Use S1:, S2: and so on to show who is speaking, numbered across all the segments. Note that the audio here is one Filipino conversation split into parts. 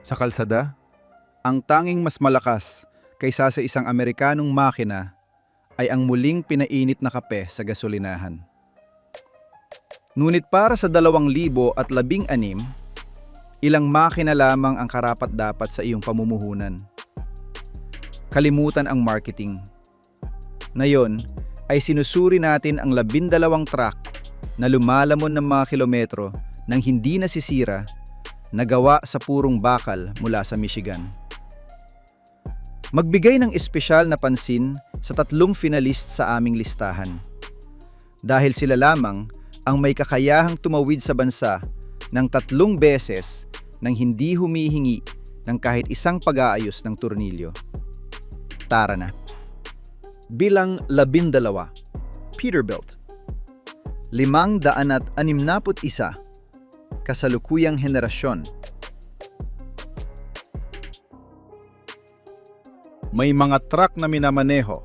S1: Sa kalsada, ang tanging mas malakas kaysa sa isang Amerikanong makina ay ang muling pinainit na kape sa gasolinahan. Ngunit para sa 2016, ilang makina lamang ang karapat-dapat sa iyong pamumuhunan. Kalimutan ang marketing. Ngayon ay sinusuri natin ang 12 truck na lumalamon ng mga kilometro nang hindi nasisira na gawa sa purong bakal mula sa Michigan. Magbigay ng espesyal na pansin sa 3 finalist sa aming listahan. Dahil sila lamang ang may kakayahang tumawid sa bansa ng 3 beses nang hindi humihingi ng kahit isang pag-aayos ng turnilyo. Tara na. Bilang 12, Peterbilt. 561, kasalukuyang henerasyon. May mga truck na minamaneho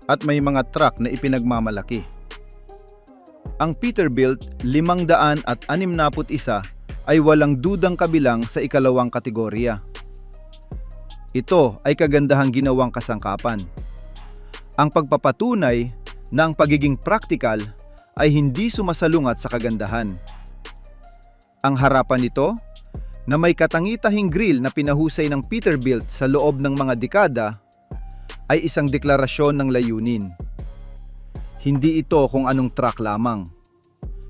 S1: at may mga truck na ipinagmamalaki. Ang Peterbilt 561 ay walang dudang kabilang sa ikalawang kategorya. Ito ay kagandahang ginawang kasangkapan. Ang pagpapatunay na ang pagiging praktikal ay hindi sumasalungat sa kagandahan. Ang harapan nito, na may katangi-tahing grill na pinahusay ng Peterbilt sa loob ng mga dekada, ay isang deklarasyon ng layunin. Hindi ito kung anong truck lamang.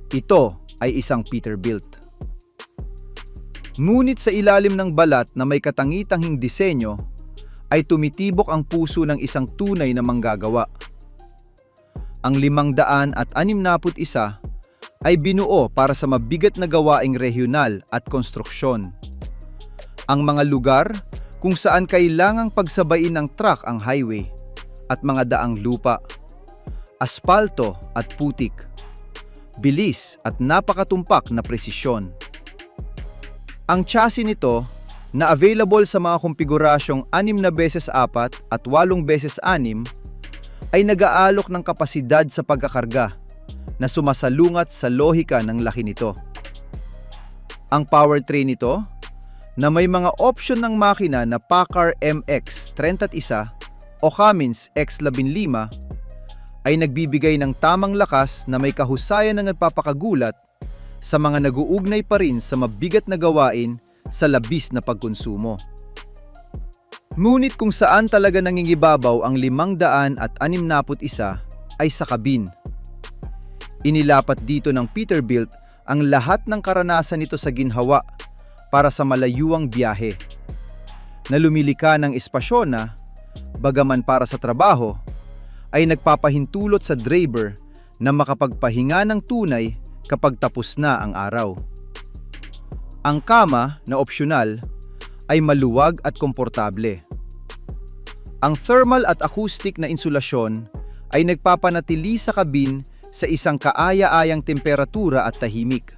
S1: Ito ay isang Peterbilt. Ngunit sa ilalim ng balat na may katangi-tahing disenyo, ay tumitibok ang puso ng isang tunay na manggagawa. Ang 561 ay binuo para sa mabigat na gawaing regional at konstruksyon. Ang mga lugar kung saan kailangang pagsabayin ng truck ang highway at mga daang lupa, aspalto at putik, bilis at napakatumpak na presisyon. Ang chassis nito na available sa mga konfigurasyong 6x4 at 8x6 ay nag-aalok ng kapasidad sa pagkakarga na sumasalungat sa lohika ng laki nito. Ang powertrain nito, na may mga option ng makina na Packard MX-31 o Cummins X15, ay nagbibigay ng tamang lakas na may kahusayan na nagpapakagulat sa mga nag-uugnay pa rin sa mabigat na gawain sa labis na pagkonsumo. Ngunit kung saan talaga nangingibabaw ang 561 ay sa kabin. Inilapat dito ng Peterbilt ang lahat ng karanasan nito sa ginhawa para sa malayuang biyahe, na lumilika ng espasyon na, bagaman para sa trabaho, ay nagpapahintulot sa driver na makapagpahinga ng tunay kapag tapos na ang araw. Ang kama na opsyonal ay maluwag at komportable. Ang thermal at acoustic na insulasyon ay nagpapanatili sa kabin sa isang kaaya-ayang temperatura at tahimik.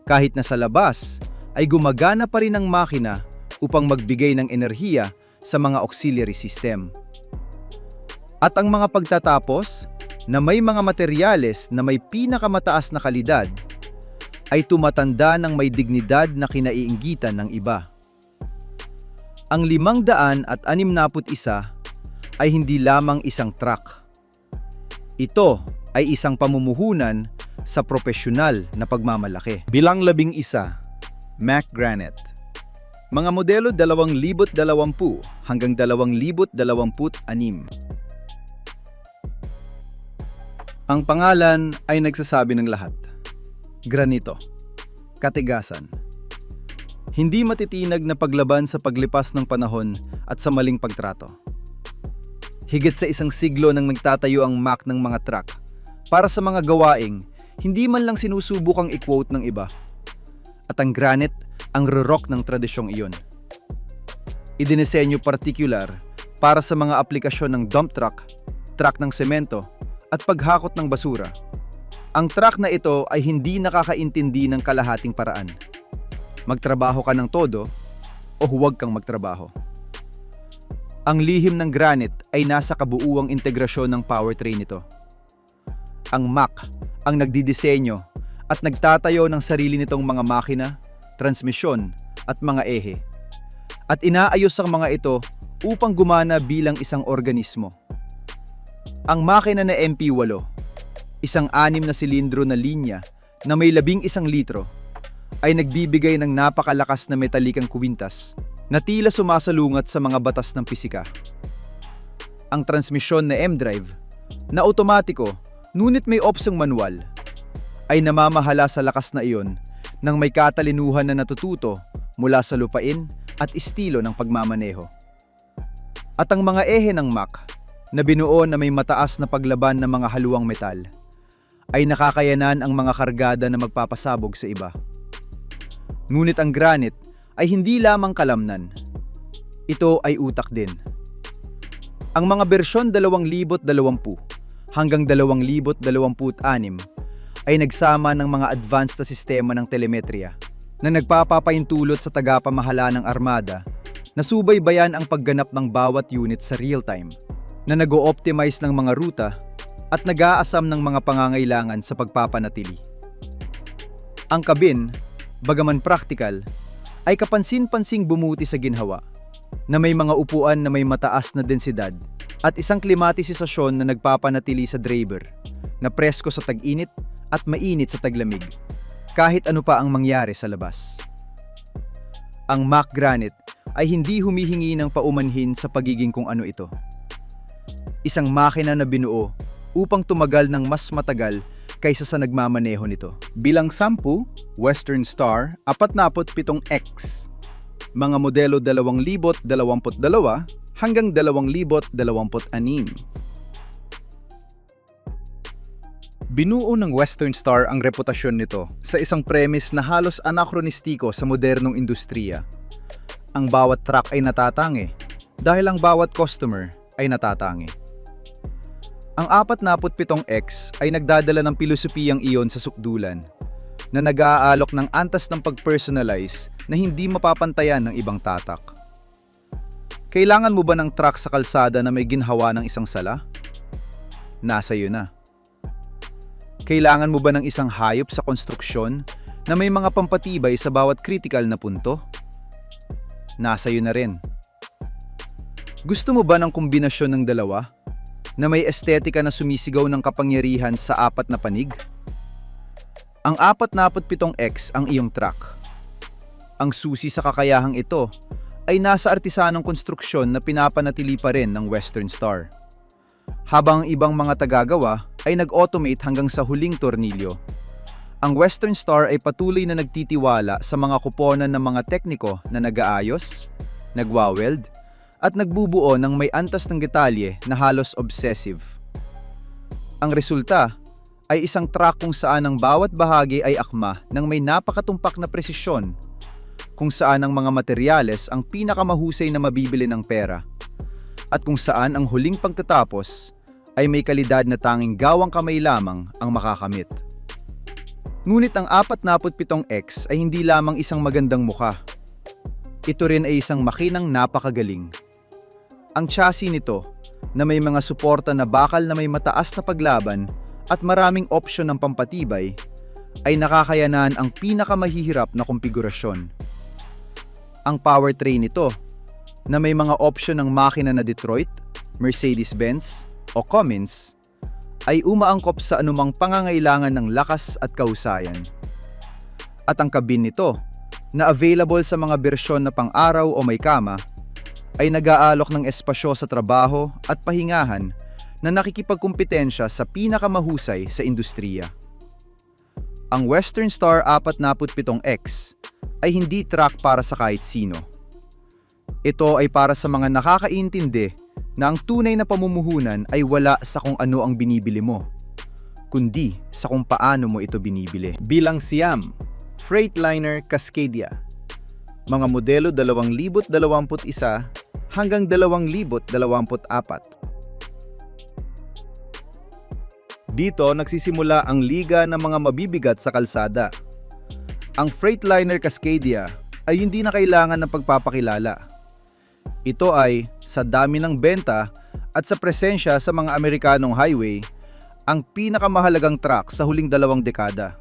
S1: Kahit na sa labas, ay gumagana pa rin ang makina upang magbigay ng enerhiya sa mga auxiliary system. At ang mga pagtatapos, na may mga materyales na may pinakamataas na kalidad, ay tumatanda ng may dignidad na kinaiinggitan ng iba. Ang 561 ay hindi lamang isang truck. Ito ay isang pamumuhunan sa propesyonal na pagmamalaki. Bilang 11, Mack Granite. Mga modelo 2020 hanggang 2026. Ang pangalan ay nagsasabi ng lahat. Granito, katigasan. Hindi matitinag na paglaban sa paglipas ng panahon at sa maling pagtrato. Higit sa 1 siglo nang nagtatayo ang Mack ng mga truck para sa mga gawaing hindi man lang sinusubukang i-quote ng iba. At ang granite ang rurok ng tradisyong iyon. Idinisenyo partikular para sa mga aplikasyon ng dump truck, truck ng semento at paghakot ng basura. Ang truck na ito ay hindi nakakaintindi ng kalahating paraan. Magtrabaho ka ng todo o huwag kang magtrabaho. Ang lihim ng granite ay nasa kabuuang integrasyon ng powertrain nito. Ang Mack ang nagdidisenyo at nagtatayo ng sarili nitong mga makina, transmisyon at mga ehe at inaayos ang mga ito upang gumana bilang isang organismo. Ang makina na MP8, isang 6 na silindro na linya na may 11 litro, ay nagbibigay ng napakalakas na metalikang kwintas na tila sumasalungat sa mga batas ng pisika. Ang transmisyon na M-Drive, na otomatiko ngunit may opsyong manual, ay namamahala sa lakas na iyon ng may katalinuhan na natututo mula sa lupain at estilo ng pagmamaneho. At ang mga ehe ng Mach, na binuo na may mataas na paglaban ng mga haluang metal, ay nakakayanan ang mga kargada na magpapasabog sa iba. Ngunit ang granite ay hindi lamang kalamnan. Ito ay utak din. Ang mga bersyon 2020 hanggang 2026 ay nagsama ng mga advanced na sistema ng telemetrya na nagpapapahintulot sa tagapamahala ng armada na subaybayan ang pagganap ng bawat unit sa real-time, na nag-o-optimize ng mga ruta at nag-aasam ng mga pangangailangan sa pagpapanatili. Ang kabin, bagaman praktikal, ay kapansin-pansing bumuti sa ginhawa, na may mga upuan na may mataas na densidad at isang klimatisisasyon na nagpapanatili sa driver, na presko sa tag-init at mainit sa taglamig, kahit ano pa ang mangyari sa labas. Ang Mach Granite ay hindi humihingi ng paumanhin sa pagiging kung ano ito. Isang makina na binuo upang tumagal ng mas matagal kaysa sa nagmamaneho nito.
S2: Bilang sampu, Western Star 47X. Mga modelo 2022 hanggang 2026. Binuo ng Western Star ang reputasyon nito sa isang premise na halos anakronistiko sa modernong industriya. Ang bawat truck ay natatangi dahil ang bawat customer ay natatangi. Ang 47X ay nagdadala ng pilosopiyang iyon sa sukdulan, na nag-aalok ng antas ng pag-personalize na hindi mapapantayan ng ibang tatak. Kailangan mo ba ng truck sa kalsada na may ginhawa ng isang sala? Nasa iyo na. Kailangan mo ba ng isang hayop sa konstruksyon na may mga pampatibay sa bawat critical na punto? Nasa iyo na rin. Gusto mo ba ng kombinasyon ng dalawa, na may estetika na sumisigaw ng kapangyarihan sa 4 na panig? Ang 47X ang iyong truck. Ang susi sa kakayahang ito ay nasa artisanong konstruksyon na pinapanatili pa rin ng Western Star, habang ang ibang mga tagagawa ay nag-automate hanggang sa huling tornilyo. Ang Western Star ay patuloy na nagtitiwala sa mga kuponan ng mga tekniko na nag-aayos, nagwa-weld, at nagbubuo ng may antas ng detalye na halos obsessive. Ang resulta ay isang truck kung saan ang bawat bahagi ay akma ng may napakatumpak na presisyon, kung saan ang mga materyales ang pinakamahusay na mabibili ng pera, at kung saan ang huling pagtatapos ay may kalidad na tanging gawang kamay lamang ang makakamit. Ngunit ang 47X ay hindi lamang isang magandang mukha. Ito rin ay isang makinang napakagaling. Ang chassis nito, na may mga suporta na bakal na may mataas na paglaban at maraming opsyon ng pampatibay, ay nakakayanan ang pinakamahihirap na konfigurasyon. Ang powertrain nito, na may mga opsyon ng makina na Detroit, Mercedes-Benz o Cummins, ay umaangkop sa anumang pangangailangan ng lakas at kahusayan. At ang kabin nito, na available sa mga bersyon na pang-araw o may kama, ay nag-aalok ng espasyo sa trabaho at pahingahan na nakikipagkumpetensya sa pinakamahusay sa industriya. Ang Western Star 47X ay hindi truck para sa kahit sino. Ito ay para sa mga nakakaintindi na ang tunay na pamumuhunan ay wala sa kung ano ang binibili mo, kundi sa kung paano mo ito binibili. Bilang siyam, Freightliner Cascadia. Mga modelo 2021 hanggang 2024. Dito nagsisimula ang liga ng mga mabibigat sa kalsada. Ang Freightliner Cascadia ay hindi na kailangan ng pagpapakilala. Ito ay, sa dami ng benta at sa presensya sa mga Amerikanong highway, ang pinakamahalagang truck sa huling 2 dekada.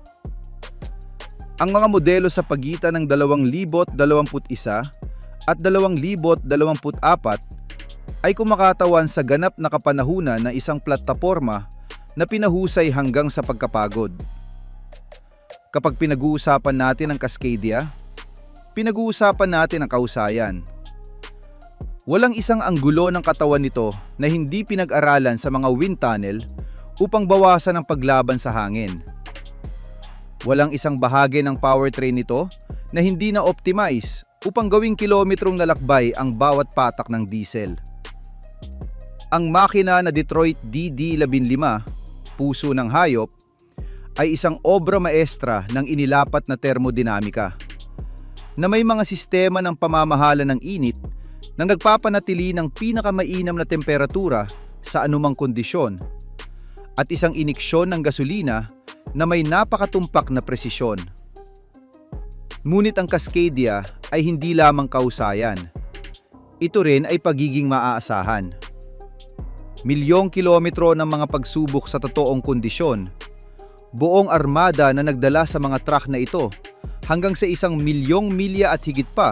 S2: Ang mga modelo sa pagitan ng 2021
S1: at 2024 ay kumakatawan sa ganap na kapanahunan na isang plataporma na pinahusay hanggang sa pagkapagod. Kapag pinag-uusapan natin ang Cascadia, pinag-uusapan natin ang kahusayan. Walang isang anggulo ng katawan nito na hindi pinag-aralan sa mga wind tunnel upang bawasan ang paglaban sa hangin. Walang isang bahagi ng powertrain nito na hindi na-optimize upang gawing kilometrong nalakbay ang bawat patak ng diesel. Ang makina na Detroit DD-15, puso ng hayop, ay isang obra maestra ng inilapat na termodinamika na may mga sistema ng pamamahala ng init na nagpapanatili ng pinakamainam na temperatura sa anumang kondisyon at isang iniksyon ng gasolina na may napakatumpak na presisyon. Ngunit ang Cascadia ay hindi lamang kahusayan. Ito rin ay pagiging maaasahan. Milyong kilometro ng mga pagsubok sa totoong kondisyon, buong armada na nagdala sa mga truck na ito hanggang sa 1 milyong milya at higit pa,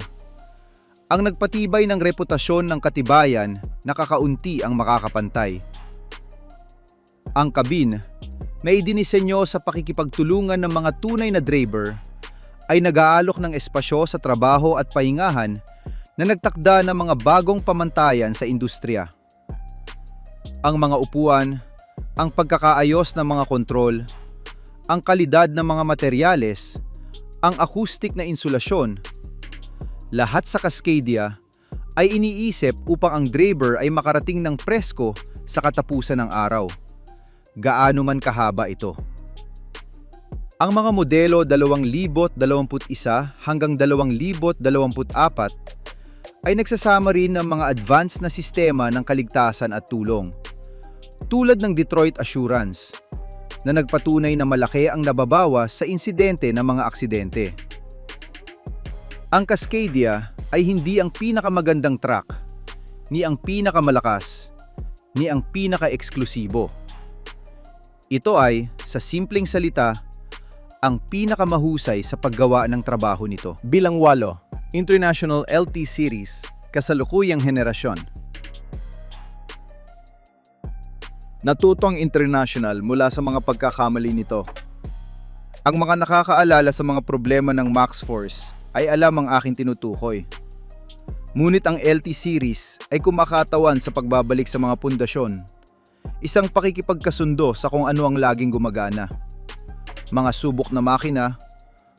S1: ang nagpatibay ng reputasyon ng katibayan na kakaunti ang makakapantay. Ang kabin, may dinisenyo sa pakikipagtulungan ng mga tunay na driver, ay nag-aalok ng espasyo sa trabaho at pahingahan na nagtakda ng mga bagong pamantayan sa industriya. Ang mga upuan, ang pagkakaayos ng mga kontrol, ang kalidad ng mga materyales, ang acoustic na insulasyon, lahat sa Cascadia ay iniisip upang ang driver ay makarating ng presko sa katapusan ng araw, gaano man kahaba ito. Ang mga modelo 2021 hanggang 2024 ay nagsasama rin ng mga advanced na sistema ng kaligtasan at tulong, tulad ng Detroit Assurance, na nagpatunay na malaki ang nababawas sa insidente ng mga aksidente. Ang Cascadia ay hindi ang pinakamagandang truck, ni ang pinakamalakas, ni ang pinaka-eksklusibo. Ito ay, sa simpleng salita, ang pinakamahusay sa paggawa ng trabaho nito.
S2: Bilang 8, International LT Series, kasalukuyang henerasyon. Natuto ang International mula sa mga pagkakamali nito. Ang mga nakakaalala sa mga problema ng MaxxForce ay alam ang aking tinutukoy. Ngunit ang LT Series ay kumakatawan sa pagbabalik sa mga pundasyon, isang pakikipagkasundo sa kung ano ang laging gumagana. Mga subok na makina,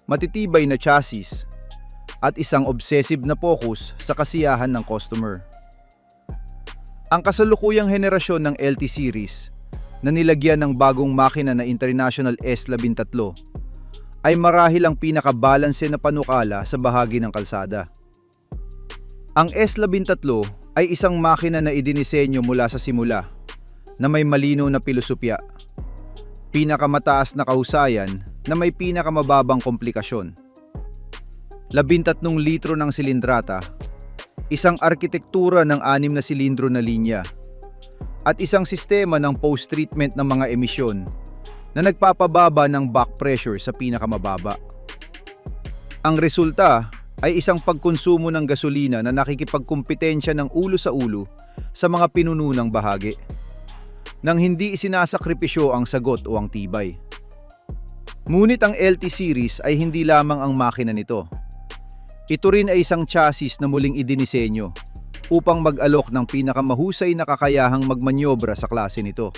S2: matitibay na chassis, at isang obsessive na focus sa kasiyahan ng customer. Ang kasalukuyang henerasyon ng LT Series na nilagyan ng bagong makina na International S13 ay marahil ang pinakabalanse na panukala sa bahagi ng kalsada. Ang S13 ay isang makina na idinisenyo mula sa simula na may malinaw na pilosopya, pinakamataas na kahusayan na may pinakamababang komplikasyon. 13 litro ng silindrata, isang arkitektura ng 6 na silindro na linya, at isang sistema ng post-treatment ng mga emisyon na nagpapababa ng back pressure sa pinakamababa. Ang resulta ay isang pagkonsumo ng gasolina na nakikipagkumpetensya ng ulo sa ulo sa mga pinununang bahagi, nang hindi isinasakripisyo ang sagot o ang tibay. Ngunit ang LT Series ay hindi lamang ang makina nito. Ito rin ay isang chassis na muling idinisenyo upang mag-alok ng pinakamahusay na kakayahang magmanyobra sa klase nito,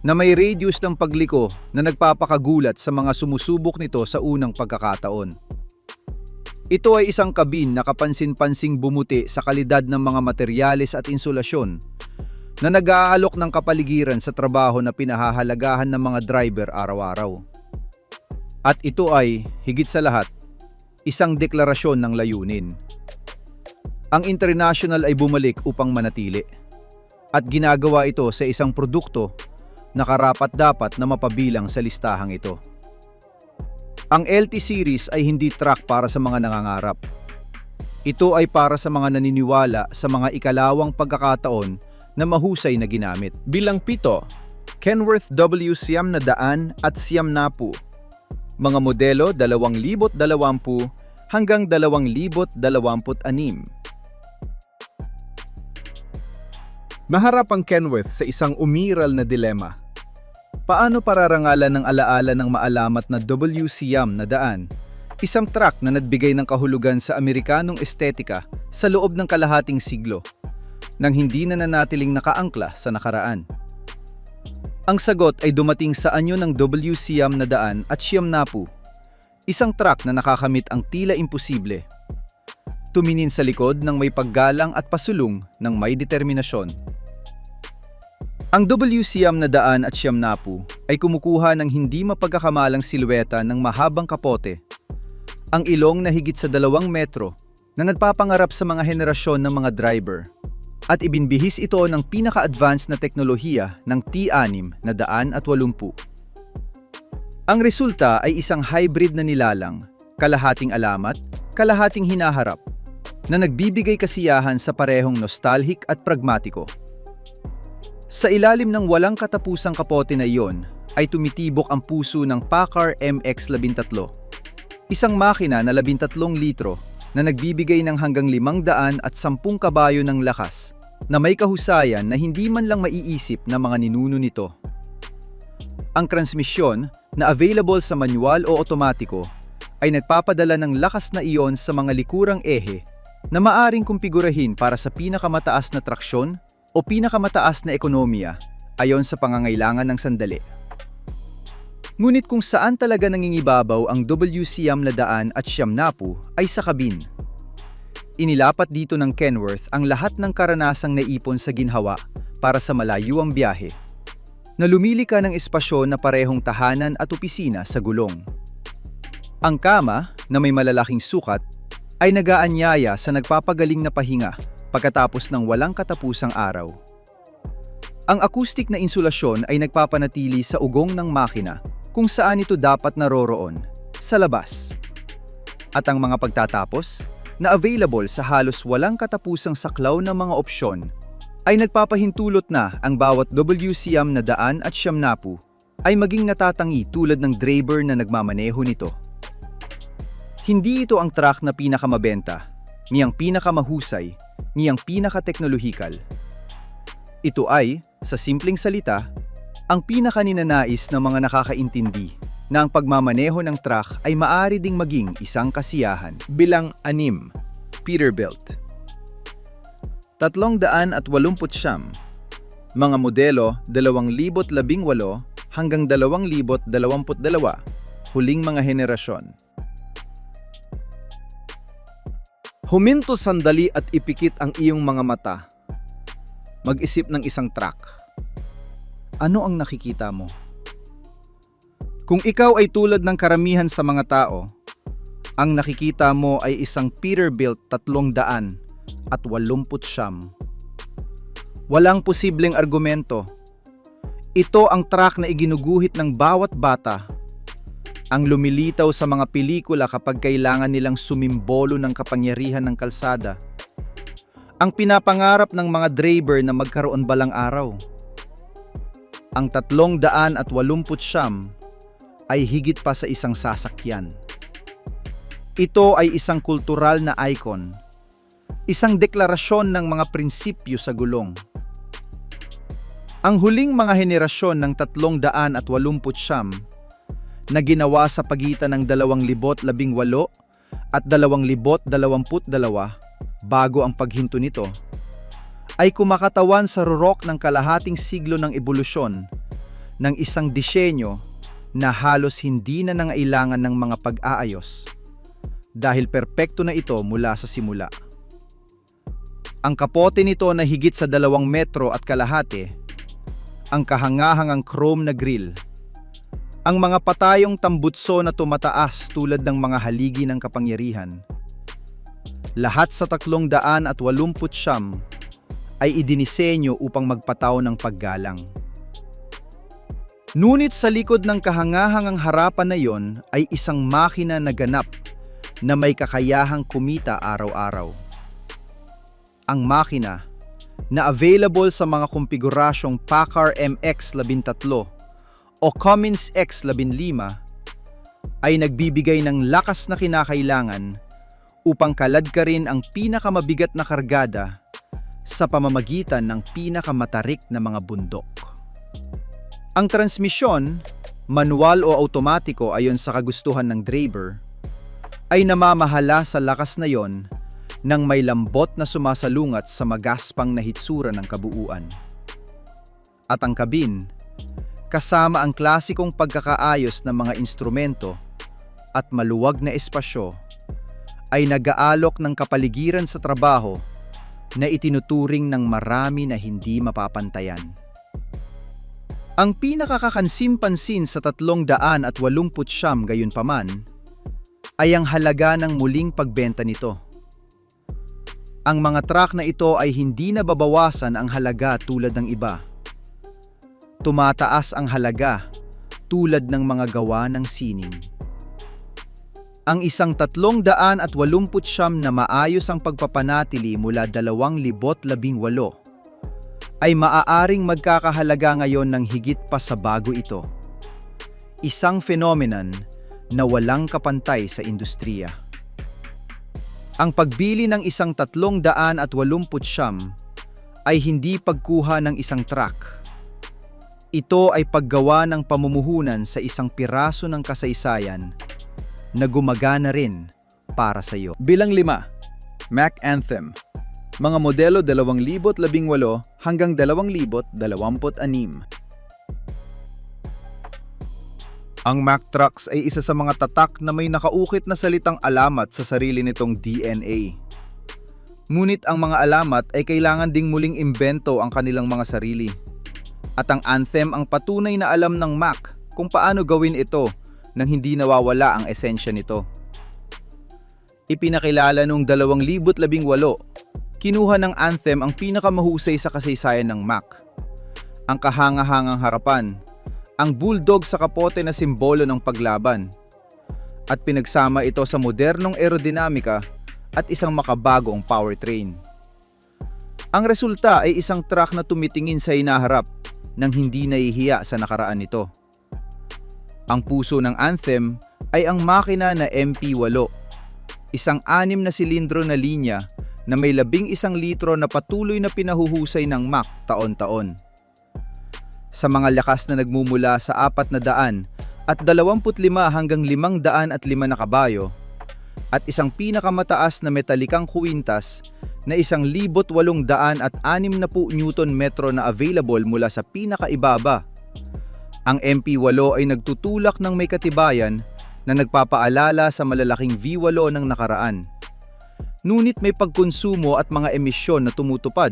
S2: na may radius ng pagliko na nagpapakagulat sa mga sumusubok nito sa unang pagkakataon. Ito ay isang kabin na kapansin-pansing bumuti sa kalidad ng mga materyales at insulasyon na nag-aalok ng kapaligiran sa trabaho na pinahahalagahan ng mga driver araw-araw. At ito ay, higit sa lahat, isang deklarasyon ng layunin. Ang International ay bumalik upang manatili, at ginagawa ito sa isang produkto na karapat-dapat na mapabilang sa listahang ito. Ang LT Series ay hindi truck para sa mga nangangarap. Ito ay para sa mga naniniwala sa mga ikalawang pagkakataon na mahusay na ginamit. Bilang 7, Kenworth W Siyam na daan at Siyam Napu. Mga modelo 2020
S1: hanggang 2026.
S2: Maharap ang Kenworth sa isang umiral na dilema. Paano pararangalan ng alaala ng maalamat na WCM na daan? Isang truck na nagbigay ng kahulugan sa Amerikanong estetika sa loob ng kalahating siglo, nang hindi na nanatiling nakaangkla sa nakaraan. Ang sagot ay dumating sa anyo ng WCM na daan at Siem Napu, isang truck na nakakamit ang tila imposible. Tumingin sa likod ng may paggalang at pasulong ng may determinasyon. Ang WCM na daan at Siem Napu ay kumukuha ng hindi mapagkakamalang silweta ng mahabang kapote, ang ilong na higit sa 2 metro na nagpapangarap sa mga henerasyon ng mga driver, at ibinbihis ito ng pinaka-advanced na teknolohiya ng T6 na 180. Ang resulta ay isang hybrid na nilalang, kalahating alamat, kalahating hinaharap, na nagbibigay kasiyahan sa parehong nostalgic at pragmatiko. Sa ilalim ng walang katapusang kapote na iyon ay tumitibok ang puso ng PACCAR MX-13, isang makina na 13 litro na nagbibigay ng hanggang 510 kabayo ng lakas na may kahusayan na hindi man lang maiisip ng mga ninuno nito. Ang transmisyon na available sa manual o otomatiko ay nagpapadala ng lakas na iyon sa mga likurang ehe na maaring kumpigurahin para sa pinakamataas na traksyon o pinakamataas na ekonomiya ayon sa pangangailangan ng sandali. Ngunit kung saan talaga nangingibabaw ang WCM na daan at Siem Napu ay sa kabin. Inilapat dito ng Kenworth ang lahat ng karanasang naipon sa ginhawa para sa malayuang biyahe, na lumilika ng espasyo na parehong tahanan at opisina sa gulong. Ang kama, na may malalaking sukat, ay nagaanyaya sa nagpapagaling na pahinga pagkatapos ng walang katapusang araw. Ang acoustic na insulasyon ay nagpapanatili sa ugong ng makina kung saan ito dapat naroroon, sa labas. At ang mga pagtatapos, na available sa halos walang katapusang saklaw ng mga opsyon, ay nagpapahintulot na ang bawat WCM na daan at Siem Napu ay maging natatangi tulad ng driver na nagmamaneho nito. Hindi ito ang truck na pinakamabenta, niyang pinakamahusay, niyang pinakateknolohikal. Ito ay, sa simpleng salita, ang pinakaninanais ng mga nakakaintindi na ang pagmamaneho ng truck ay maaari ding maging isang kasiyahan. Bilang 6, Peterbilt. 389, mga modelo 2018 hanggang 2022, huling mga henerasyon. Huminto sandali at ipikit ang iyong mga mata. Mag-isip ng isang truck. Ano ang nakikita mo? Kung ikaw ay tulad ng karamihan sa mga tao, ang nakikita mo ay isang Peterbilt 389. Walang posibleng argumento. Ito ang truck na iginuguhit ng bawat bata, ang lumilitaw sa mga pelikula kapag kailangan nilang sumimbolo ng kapangyarihan ng kalsada, ang pinapangarap ng mga driver na magkaroon balang araw. Ang 389 ay higit pa sa isang sasakyan. Ito ay isang kultural na icon, isang deklarasyon ng mga prinsipyo sa gulong. Ang huling mga henerasyon ng 389 na ginawa sa pagitan ng 2018 at 2022 bago ang paghinto nito, ay kumakatawan sa rurok ng kalahating siglo ng ebolusyon ng isang disenyo na halos hindi na nangailangan ng mga pag-aayos dahil perpekto na ito mula sa simula. Ang kapote nito na higit sa 2 metro at kalahati, ang kahangahangang chrome na grill, ang mga patayong tambutso na tumataas tulad ng mga haligi ng kapangyarihan. Lahat sa 389 ay idinisenyo upang magpataw ng paggalang. Ngunit sa likod ng kahangahangang harapan na yon ay isang makina na ganap na may kakayahang kumita araw-araw. Ang makina na available sa mga kompigurasyong PACCAR MX-13 o Cummins X-15 ay nagbibigay ng lakas na kinakailangan
S1: upang kaladkarin ang pinakamabigat na kargada sa pamamagitan ng pinakamatarik na mga bundok. Ang transmisyon, manual o automatiko ayon sa kagustuhan ng driver, ay namamahala sa lakas na yon ng may lambot na sumasalungat sa magaspang na hitsura ng kabuuan. At ang kabin, kasama ang klasikong pagkakaayos ng mga instrumento at maluwag na espasyo, ay nag-aalok ng kapaligiran sa trabaho na itinuturing ng marami na hindi mapapantayan. Ang pinakakakansin-pansin sa 389 gayunpaman ay ang halaga ng muling pagbenta nito. Ang mga truck na ito ay hindi nababawasan ang halaga tulad ng iba. Tumataas ang halaga tulad ng mga gawa ng sining. Ang isang 389 na maayos ang pagpapanatili mula 2018 ay maaaring magkakahalaga ngayon ng higit pa sa bago ito. Isang phenomenon na walang kapantay sa industriya. Ang pagbili ng isang 389 ay hindi pagkuha ng isang truck. Ito ay paggawa ng pamumuhunan sa isang piraso ng kasaysayan na gumagana rin para sa iyo.
S2: Bilang 5, Mack Anthem. Mga modelo 2018 hanggang 2026. Ang Mack Trucks ay isa sa mga tatak na may nakaukit na salitang alamat sa sarili nitong DNA. Ngunit ang mga alamat ay kailangan ding muling imbento ang kanilang mga sarili. At ang Anthem ang patunay na alam ng Mack kung paano gawin ito nang hindi nawawala ang esensya nito. Ipinakilala noong 2018, kinuha ng Anthem ang pinakamahusay sa kasaysayan ng Mack. Ang kahanga-hangang harapan, ang bulldog sa kapote na simbolo ng paglaban, at pinagsama ito sa modernong aerodinamika at isang makabagong powertrain. Ang resulta ay isang truck na tumitingin sa hinaharap nang hindi nahihiya sa nakaraan nito. Ang puso ng Anthem ay ang makina na MP8, isang 6 na silindro na linya na may 11 litro na patuloy na pinahuhusay ng Mack taon-taon. Sa mga lakas na nagmumula sa 400 at 25 hanggang 505 na kabayo, at isang pinakamataas na metalikang kuwintas na 1,860 Newton metro na available mula sa pinakaibaba. Ang MP8 ay nagtutulak ng may katibayan na nagpapaalala sa malalaking V8 ng nakaraan. Ngunit may pagkonsumo at mga emisyon na tumutupad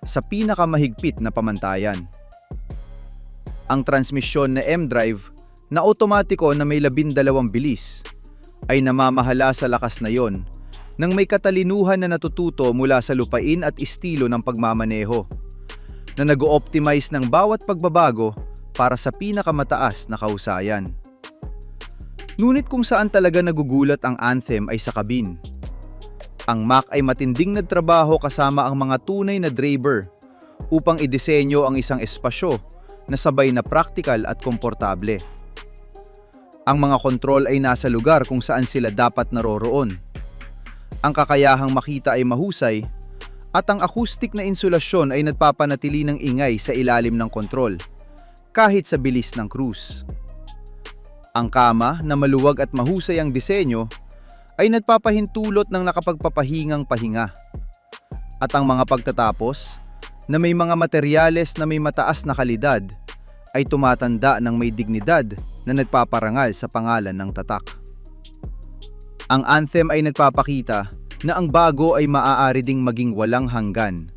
S2: sa pinakamahigpit na pamantayan. Ang transmisyon na M-Drive na otomatiko na may 12 bilis ay namamahala sa lakas na yon nang may katalinuhan na natututo mula sa lupain at estilo ng pagmamaneho na nag-o-optimize ng bawat pagbabago para sa pinakamataas na kahusayan. Ngunit kung saan talaga nagugulat ang Anthem ay sa kabin. Ang Mack ay matinding nagtrabaho kasama ang mga tunay na driver upang idisenyo ang isang espasyo na sabay na praktikal at komportable. Ang mga kontrol ay nasa lugar kung saan sila dapat naroroon. Ang kakayahang makita ay mahusay at ang acoustic na insulasyon ay nagpapanatili ng ingay sa ilalim ng kontrol kahit sa bilis ng cruise. Ang kama na maluwag at mahusay ang disenyo ay nagpapahintulot ng nakapagpapahingang pahinga. At ang mga pagtatapos na may mga materyales na may mataas na kalidad ay tumatanda ng may dignidad na nagpaparangal sa pangalan ng tatak. Ang Anthem ay nagpapakita na ang bago ay maaari ding maging walang hanggan.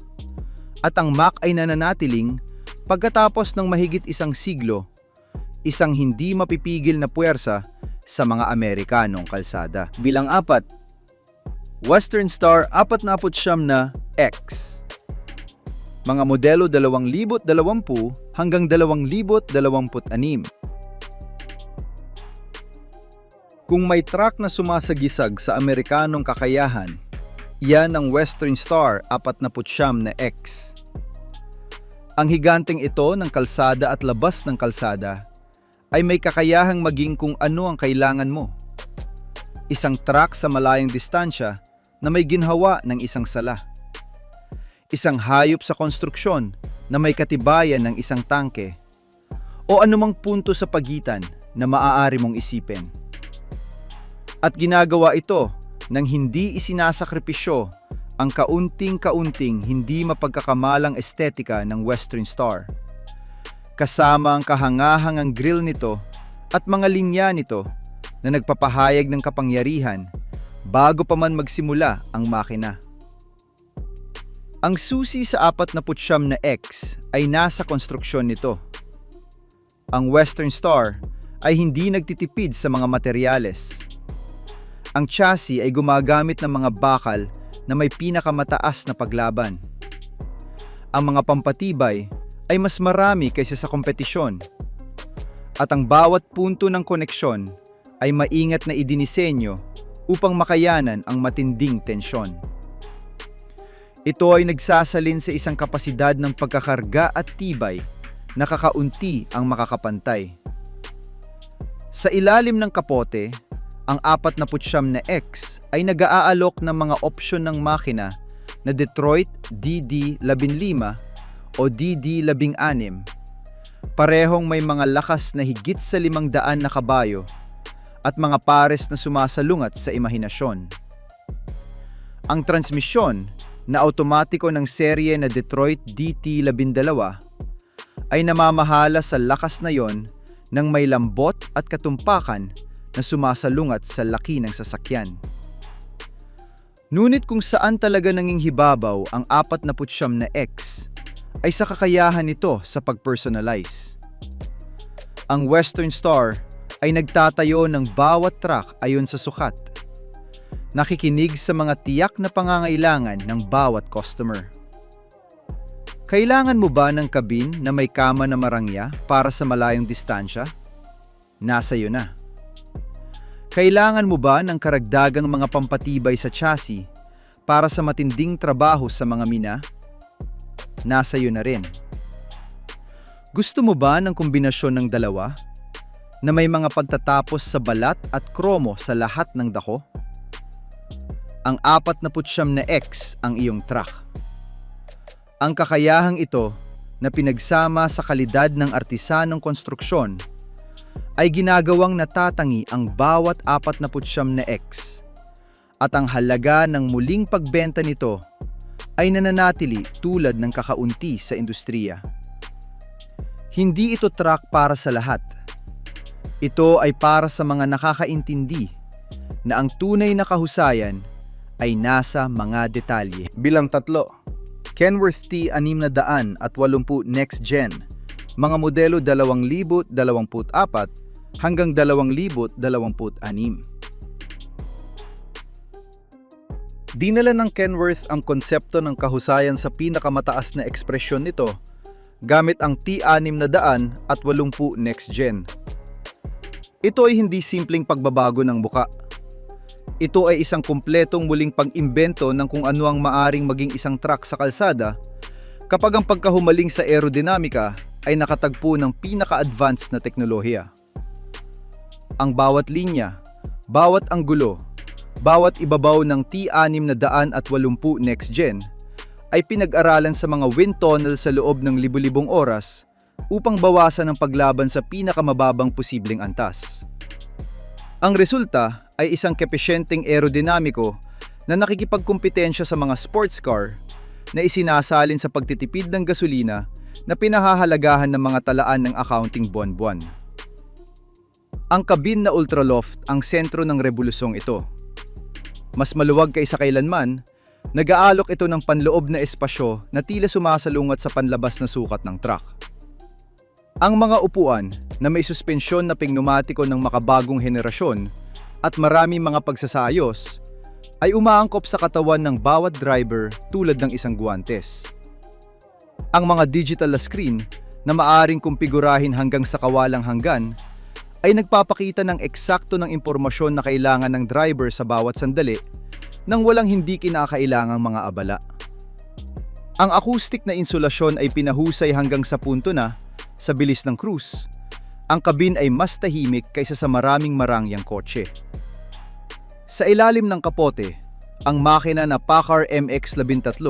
S2: At ang Mack ay nananatiling pagkatapos ng mahigit isang siglo, isang hindi mapipigil na puwersa sa mga Amerikanong kalsada. Bilang 4, Western Star 49 na X. Mga modelo 2020 hanggang 2026. Kung may truck na sumasagisag sa Amerikanong kakayahan, yan ang Western Star 49 na X. Ang higanteng ito ng kalsada at labas ng kalsada ay may kakayahang maging kung ano ang kailangan mo. Isang truck sa malayong distansya
S1: na may ginhawa ng isang sala. Isang hayop sa konstruksyon na may katibayan ng isang tangke. O anumang punto sa pagitan na maaari mong isipin. At ginagawa ito nang hindi isinasakripisyo ang kaunting-kaunting hindi mapagkakamalang estetika ng Western Star. Kasama ang kahangahangang grill nito at mga linya nito na nagpapahayag ng kapangyarihan bago pa man magsimula ang makina. Ang susi sa 49 na X ay nasa konstruksyon nito. Ang Western Star ay hindi nagtitipid sa mga materyales. Ang chassis ay gumagamit ng mga bakal na may pinakamataas na paglaban. Ang mga pampatibay ay mas marami kaysa sa kompetisyon. At ang bawat punto ng koneksyon ay maingat na idinisenyo upang makayanan ang matinding tensyon. Ito ay nagsasalin sa isang kapasidad ng pagkakarga at tibay na kakaunti ang makakapantay. Sa ilalim ng kapote, ang 49 na X ay nag-aalok ng mga opsyon ng makina na Detroit DD15 o DD16. Parehong may mga lakas na higit sa 500 na kabayo at mga pares na sumasalungat sa imahinasyon. Ang transmisyon na automatiko ng serye na Detroit DT12 ay namamahala sa lakas na yon ng may lambot at katumpakan na sumasalungat sa laki ng sasakyan. Ngunit kung saan talaga nanginghibabaw ang 49 na X ay sa kakayahan nito sa pag-personalize. Ang Western Star ay nagtatayo ng bawat truck ayon sa sukat. Nakikinig sa mga tiyak na pangangailangan ng bawat customer. Kailangan mo ba ng kabin na may kama na marangya para sa malayong distansya? Nasa iyo na. Kailangan mo ba ng karagdagang mga pampatibay sa chassis para sa matinding trabaho sa mga mina? Nasa iyo na rin. Gusto mo ba ng kombinasyon ng dalawa? Na may mga pagtatapos sa balat at kromo sa lahat ng dako? Ang 49 na X ang iyong truck. Ang kakayahang ito na pinagsama sa kalidad ng artisanong konstruksyon ay ginagawang natatangi ang bawat 49 na X at ang halaga ng muling pagbenta nito ay nananatili tulad ng kakaunti sa industriya. Hindi ito truck para sa lahat. Ito ay para sa mga nakakaintindi na ang tunay na kahusayan ay nasa mga detalye.
S2: Bilang 3, Kenworth T680 Next Gen, mga modelo 2024 hanggang 2026. Dinala ng Kenworth ang konsepto ng kahusayan sa pinakamataas na ekspresyon nito gamit ang T680 Next Gen. Ito ay hindi simpleng pagbabago ng muka. Ito ay isang kumpletong muling pag-imbento ng kung ano ang maaring maging isang truck sa kalsada kapag ang pagkahumaling sa aerodinamika ay nakatagpo ng pinaka-advanced na teknolohiya. Ang bawat linya, bawat anggulo, bawat ibabaw ng T680 Next Gen ay pinag-aralan sa mga wind tunnel sa loob ng libu-libong oras upang bawasan ang paglaban sa pinakamababang posibleng antas. Ang resulta ay isang kepesyenteng aerodinamiko na nakikipagkumpetensya sa mga sports car na isinasalin sa pagtitipid ng gasolina na pinahahalagahan ng mga talaan ng accounting buwan-buwan. Ang kabin na ultraloft ang sentro ng revolusyon ito. Mas maluwag kaysa kailanman, nag-aalok ito ng panloob na espasyo na tila sumasalungat sa panlabas na sukat ng truck. Ang mga upuan na may suspensyon na pneumatiko ng makabagong henerasyon at marami mga pagsasayos ay umaangkop sa katawan ng bawat driver tulad ng isang guwantes. Ang mga digital na screen na maaring kumpigurahin hanggang sa kawalang hanggan ay nagpapakita ng eksakto ng impormasyon na kailangan ng driver sa bawat sandali nang walang hindi kinakailangang mga abala. Ang acoustic na insulasyon ay pinahusay hanggang sa punto na, sa bilis ng cruise, ang kabin ay mas tahimik kaysa sa maraming marangyang kotse. Sa ilalim ng kapote,
S1: Ang makina na Packard MX-13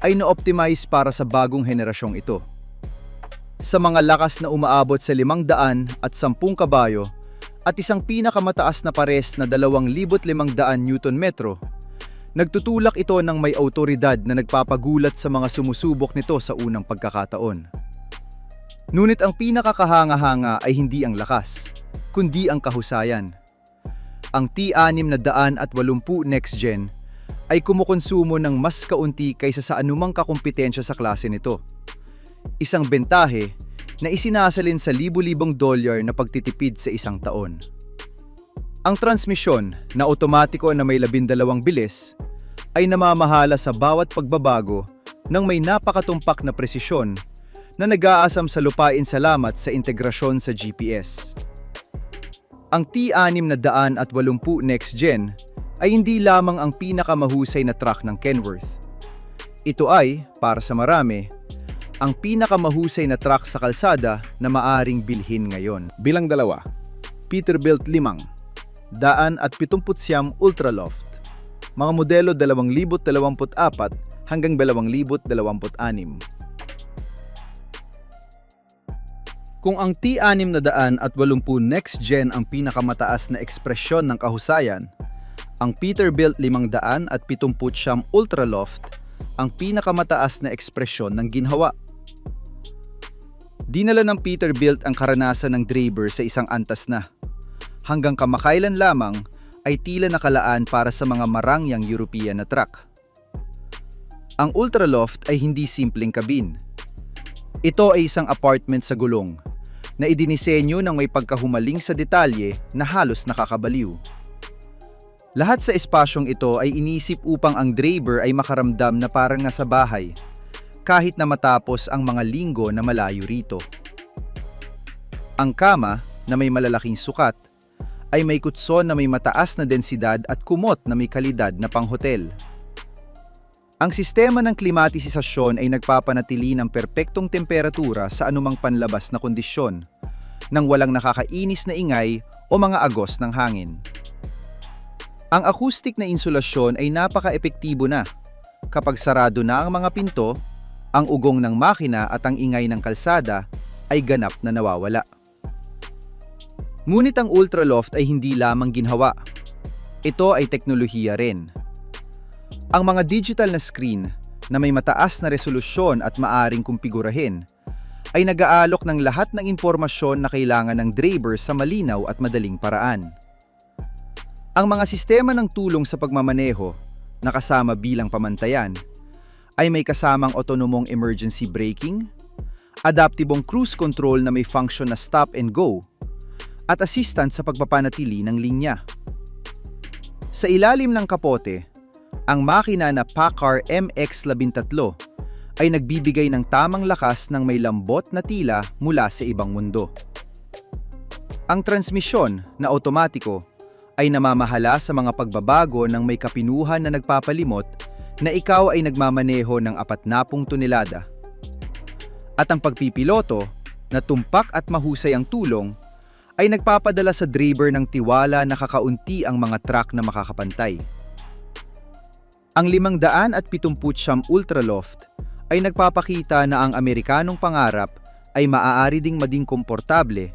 S1: ay na-optimize para sa bagong henerasyong ito. Sa mga lakas na umaabot sa 500 at 10 kabayo at isang pinakamataas na pares na 2,500 Nm, nagtutulak ito ng may awtoridad na nagpapagulat sa mga sumusubok nito sa unang pagkakataon. Ngunit ang pinakakahanga-hanga ay hindi ang lakas, kundi ang kahusayan. Ang T680 Next Gen ay kumukonsumo ng mas kaunti kaysa sa anumang kakumpetensya sa klase nito. Isang bentahe na isinasalin sa libu-libong dolyar na pagtitipid sa isang taon. Ang transmisyon na otomatiko na may 12 bilis ay namamahala sa bawat pagbabago ng may napakatumpak na presisyon na nag-aasam sa lupain salamat sa integrasyon sa GPS. Ang T680 Next Gen ay hindi lamang ang pinakamahusay na truck ng Kenworth. Ito ay, para sa marami, ang pinakamahusay na truck sa kalsada na maaring bilhin ngayon.
S2: Bilang 2, Peterbilt 5, Daan at 79 Ultraloft, mga modelo 2024 hanggang 2026. Kung ang T680 Next Gen ang pinakamataas na ekspresyon ng kahusayan, ang Peterbilt 500 at 79 Ultraloft ang pinakamataas na ekspresyon ng ginhawa. Dinala ng Peterbilt ang karanasan ng driver sa isang antas na, hanggang kamakailan lamang ay tila nakalaan para sa mga marangyang European na truck. Ang Ultraloft ay hindi simpleng kabin. Ito ay isang apartment sa gulong na idinisenyo ng may pagkahumaling sa detalye na halos nakakabaliw. Lahat sa espasyong ito ay inisip upang ang driver ay makaramdam na parang nasa bahay, kahit na matapos ang mga linggo na malayo rito. Ang kama, na may malalaking sukat, ay may kutson na may mataas na densidad at kumot na may kalidad na panghotel. Ang sistema ng klimatisasyon ay nagpapanatili ng perpektong temperatura sa anumang panlabas na kondisyon, nang walang nakakainis na ingay o mga agos ng hangin. Ang acoustic na insulasyon ay napaka-epektibo na. Kapag sarado na ang mga pinto, ang ugong ng makina at ang ingay ng kalsada ay ganap na nawawala. Ngunit ang Ultraloft ay hindi lamang ginhawa. Ito ay teknolohiya rin. Ang mga digital na screen na may mataas na resolusyon at maaring kumpigurahin ay nag-aalok ng lahat ng impormasyon na kailangan ng driver sa malinaw at madaling paraan. Ang mga sistema ng tulong sa pagmamaneho na kasama bilang pamantayan ay may kasamang otonomong emergency braking, adaptibong cruise control na may function na stop and go, at assistant sa pagpapanatili ng linya. Sa ilalim ng kapote, ang makina na Packard MX-13 ay nagbibigay ng tamang lakas ng may lambot na tila mula sa ibang mundo. Ang transmisyon na otomatiko ay namamahala sa mga pagbabago ng may kapinuhan na nagpapalimot na ikaw ay nagmamaneho ng 40 tonelada. At ang pagpipiloto, na tumpak at mahusay ang tulong, ay nagpapadala sa driver ng tiwala na kakaunti ang mga truck na makakapantay. Ang 579 Ultraloft ay nagpapakita na ang Amerikanong pangarap ay maaari ding maging komportable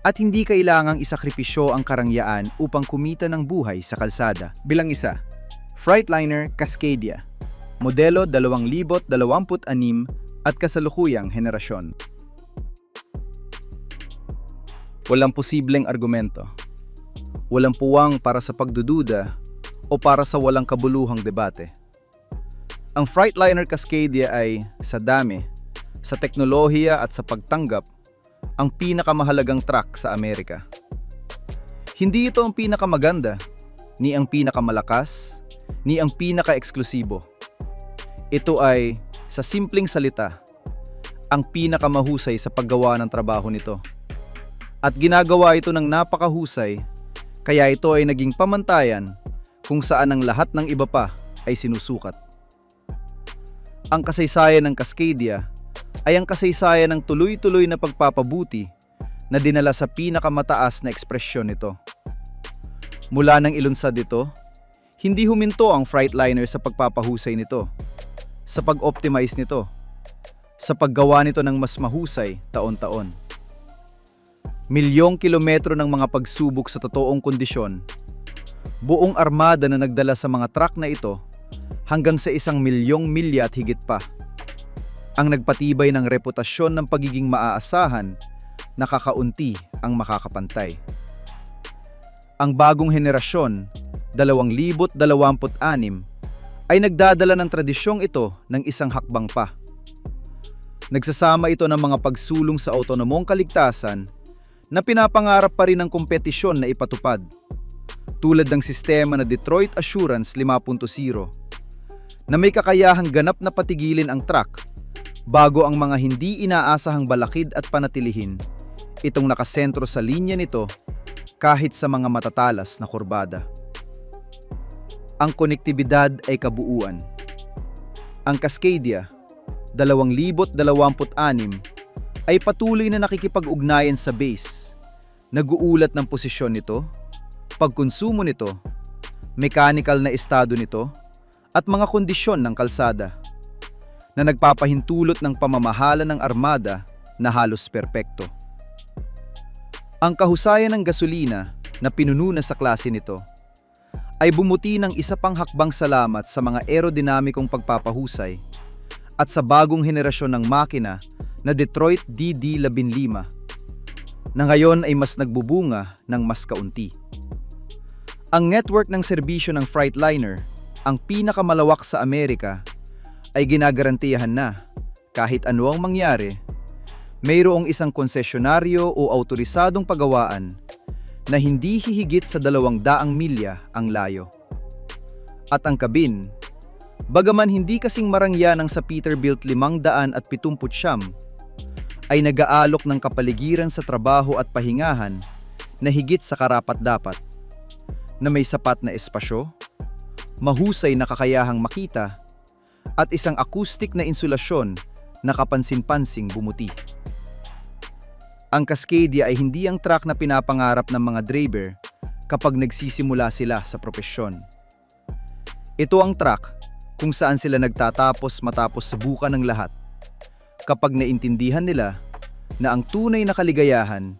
S2: at hindi kailangang isakripisyo ang karangyaan upang kumita ng buhay sa kalsada. Bilang 1, Freightliner Cascadia, modelo 2026 at kasalukuyang henerasyon. Walang posibleng argumento. Walang puwang para sa pagdududa o para sa walang kabuluhang debate. Ang Freightliner Cascadia ay, sa dami, sa teknolohiya at sa pagtanggap, ang pinakamahalagang truck sa Amerika. Hindi ito ang pinakamaganda, ni ang pinakamalakas, ni ang pinaka-eksklusibo. Ito ay, sa simpleng salita, ang pinakamahusay sa paggawa ng trabaho nito. At ginagawa ito ng napakahusay, kaya ito ay naging pamantayan kung saan ang lahat ng iba pa ay sinusukat. Ang kasaysayan ng Cascadia ay ang kasaysayan ng tuloy-tuloy na pagpapabuti na dinala sa pinakamataas na ekspresyon nito. Mula nang ilunsad ito, Hindi huminto ang Freightliner sa pagpapahusay nito, sa pag-optimize nito, sa paggawa nito ng mas mahusay taon-taon. Milyong kilometro ng mga pagsubok sa totoong kondisyon, buong armada na nagdala sa mga truck na ito hanggang sa 1,000,000 milya at higit pa. Ang nagpatibay ng reputasyon ng pagiging maaasahan, nakakaunti ang makakapantay. Ang bagong henerasyon, 2026, ay nagdadala ng tradisyong ito ng isang hakbang pa. Nagsasama ito ng mga pagsulong sa autonomong kaligtasan na pinapangarap pa rin ng kompetisyon na ipatupad, tulad ng sistema na Detroit Assurance 5.0, na may kakayahang ganap na patigilin ang truck bago ang mga hindi inaasahang balakid at panatilihin itong nakasentro sa linya nito kahit sa mga matatalas na kurbada. Ang konektibidad ay kabuuan. Ang Cascadia 2026 ay patuloy na nakikipag-ugnayan sa base, nag-uulat ng posisyon nito, pagkonsumo nito, mechanical na estado nito, at mga kondisyon ng kalsada, na nagpapahintulot ng pamamahala ng armada na halos perpekto. Ang kahusayan ng gasolina na pinununa sa klase nito ay bumuti ng isa pang hakbang salamat sa mga aerodinamikong pagpapahusay at sa bagong henerasyon ng makina na Detroit DD15 na ngayon ay mas nagbubunga ng mas kaunti. Ang network ng serbisyo ng Freightliner, ang pinakamalawak sa Amerika, ay ginagarantiyahan na kahit ano ang mangyari, mayroong isang konsesyonaryo o autorisadong pagawaan na hindi hihigit sa 200 milya ang layo. At ang kabin, bagaman hindi kasing marangya ng sa Peterbilt 579, ay nag-aalok ng kapaligiran sa trabaho at pahingahan na higit sa karapat-dapat, na may sapat na espasyo, mahusay na kakayahang makita, at isang acoustic na insulasyon na kapansin-pansing bumuti. Ang Cascadia ay hindi ang truck na pinapangarap ng mga driver kapag nagsisimula sila sa propesyon. Ito ang truck kung saan sila nagtatapos matapos subukan ng lahat, kapag naintindihan nila na ang tunay na kaligayahan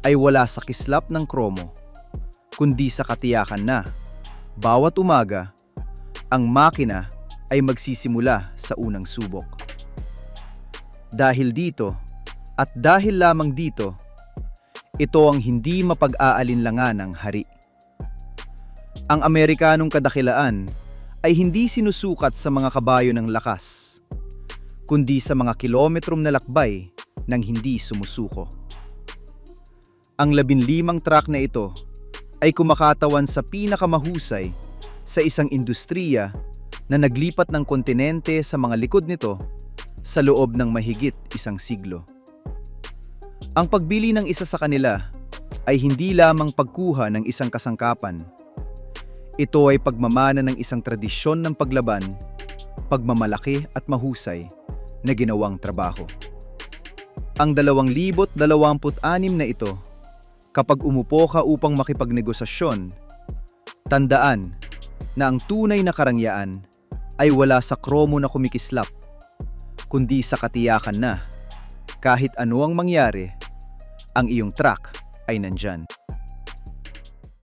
S2: ay wala sa kislap ng kromo, kundi sa katiyakan na bawat umaga ang makina ay magsisimula sa unang subok. Dahil dito, at dahil lamang dito, ito ang hindi mapag-aalinlanganang hari. Ang Amerikanong kadakilaan ay hindi sinusukat sa mga kabayo ng lakas, kundi sa mga kilometrom na lakbay ng hindi sumusuko. Ang 15 truck na ito ay kumakatawan sa pinakamahusay sa isang industriya na naglipat ng kontinente sa mga likod nito sa loob ng mahigit 1 siglo. Ang pagbili ng isa sa kanila ay hindi lamang pagkuha ng isang kasangkapan. Ito ay pagmamana ng isang tradisyon ng paglaban, pagmamalaki at mahusay na ginawang trabaho. Ang 2026 na ito, kapag umupo ka upang makipagnegosasyon, tandaan na ang tunay na karangyaan ay wala sa kromo na kumikislap, kundi sa katiyakan na kahit ano ang mangyari, ang iyong truck ay nandyan.